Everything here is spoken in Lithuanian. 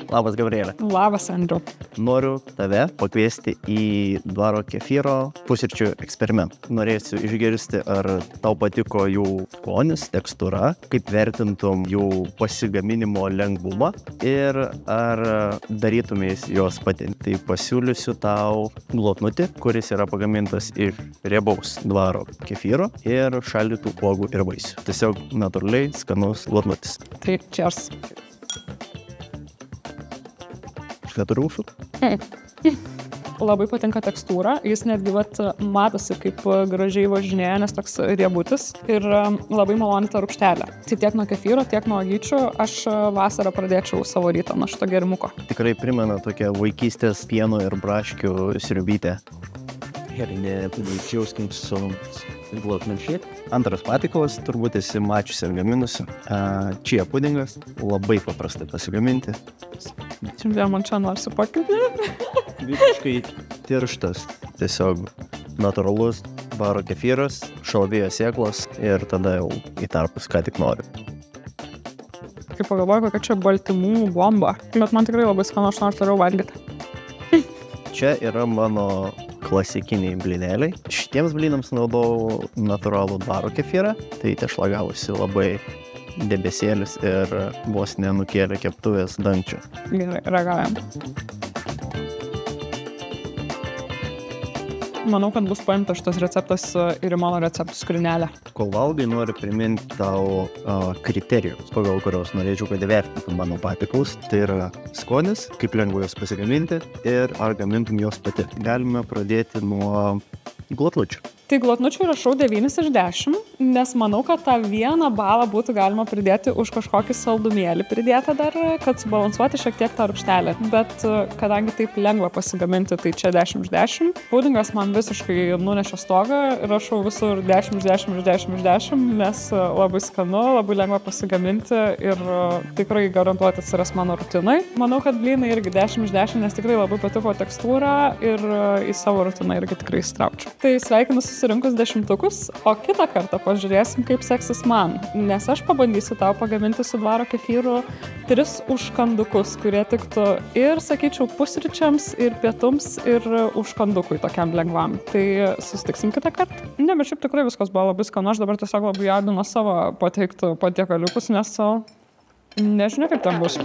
Labas, Gabrielė. Labas, Andriu. Noriu tave pakviesti į Dvaro kefyro pusryčių eksperimentą. Norėsiu išgirsti, ar tau patiko jų skonis, tekstūra, kaip vertintum jų pasigaminimo lengvumą ir ar darytumės jos pati. Tai pasiūlysiu tau glotnutį, kuris yra pagamintas iš riebaus Dvaro kefyro ir šaldytų uogų ir vaisių. Tiesiog natūraliai skanus glotnutis. Tai cheers. Šveturūšų? Labai patinka tekstūra, jis netgi matosi, kaip gražiai važinėja, nes toks riebutis ir labai maloni ta rūgštelė. Tai tiek nuo kefyro, tiek nuo agyčių aš vasarą pradėčiau savo rytą nuo šito gerimuko. Tikrai primena tokią vaikystės pieno ir braškių sriubytę. Antras patikalas, turbūt esi mačiusi ir gaminusi. Čia pudingas, labai paprastai pasigaminti. Šiandien man čia norisi pakilti. Visiškai tirštas, tiesiog natūralus Dvaro kefyras, šalavijo sėklos ir tada jau į tarpus, ką tik noriu. Kaip pagalvoju, kokia čia baltymų bomba, bet man tikrai labai skanu, aš noriu toliau valgyti. Čia yra mano klasikiniai blyneliai. Šitiems blynams naudojau natūralų Dvaro kefyrą, tai tešla gavosi labai debesėlis ir vos nenukėlė keptuvės dangčių. Gerai, ragaujam. Manau, kad bus paimtas šitas receptas ir į mano receptų skrinelę. Kol valgai, noriu priminti tau kriterijus, pagal kurios norėčiau, kad įvertintum mano patikalus. Tai yra skonis, kaip lengva jos pasigaminti ir ar gamintum jos pati. Galime pradėti nuo glotnučių. Tai glotnučių rašau 9 iš 10, nes manau, kad tą 1 balą būtų galima pridėti už kažkokį saldumėlį pridėtą dar, kad subalansuoti šiek tiek tą rūgštelę. Bet kadangi taip lengva pasigaminti, tai čia 10 iš 10. Pudingas man visiškai nunešė stogą, rašau visur 10 iš 10 iš 10 iš 10, nes labai skanu, labai lengva pasigaminti ir tikrai garantuoti atsiras mano rutinai. Manau, kad blynai irgi 10 iš 10, nes tikrai labai patiko tekstūra ir į savo rutiną irgi tikrai įsitraukčiau. Tai sveikinu susirinkus 10, o kitą kartą pažiūrėsim, kaip seksis man, nes aš pabandysiu tau pagaminti su Dvaro kefyru 3 užkandukus, kurie tiktų ir, sakyčiau, pusryčiams, ir pietums, ir užkandukui tokiam lengvam. Tai susitiksim kitą kartą. Ne, bet šiaip tikrai viskas buvo labai skanu, aš dabar tiesiog labai jaudinu savo pateiktų patiekaliukus, nes nežinia, kaip ten bus.